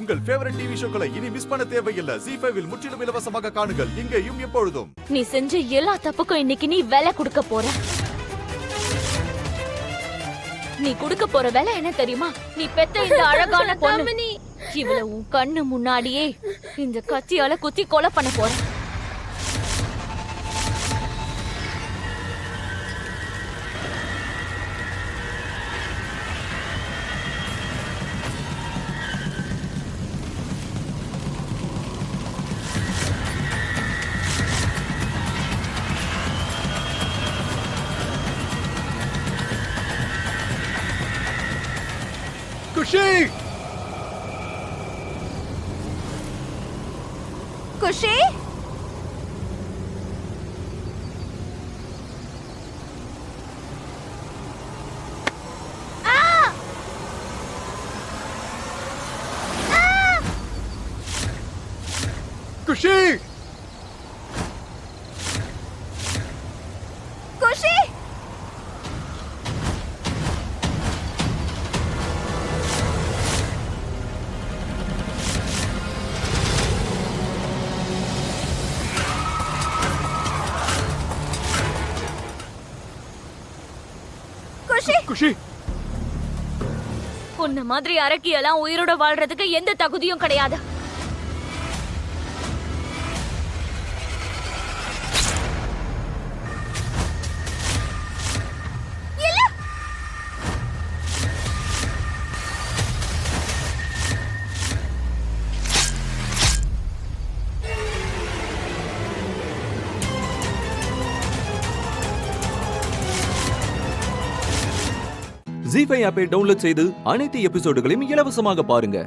உங்கள் favourite TV ஷோக்களை இனி miss பண்ண தேவையில்லை. ZEE5 இல் முற்றிலும் இலவசமாக காணுங்கள், இங்கேயும் எப்பொழுதும். நீ செஞ்ச எல்லா தப்புக்கும் இன்னைக்கு நீ வேலை கொடுக்க போற. நீ கொடுக்க போற வேலை என்ன தெரியுமா? நீ பெத்த இந்த அழகான பொண்ணு, இவள உன் கண்ணு முன்னாடியே இந்த கத்தியால குத்தி கொலை பண்ண போற. குஷி! குஷி! குஷி! குஷி! குஷி! உன்ன மாதிரி அரக்கியெல்லாம் உயிரோட வாழ்றதுக்கு எந்த தகுதியும் கிடையாது. ZEE5 ஆப்பை டவுன்லோட் செய்து அனைத்து எபிசோடுகளையும் இலவசமாக பாருங்க.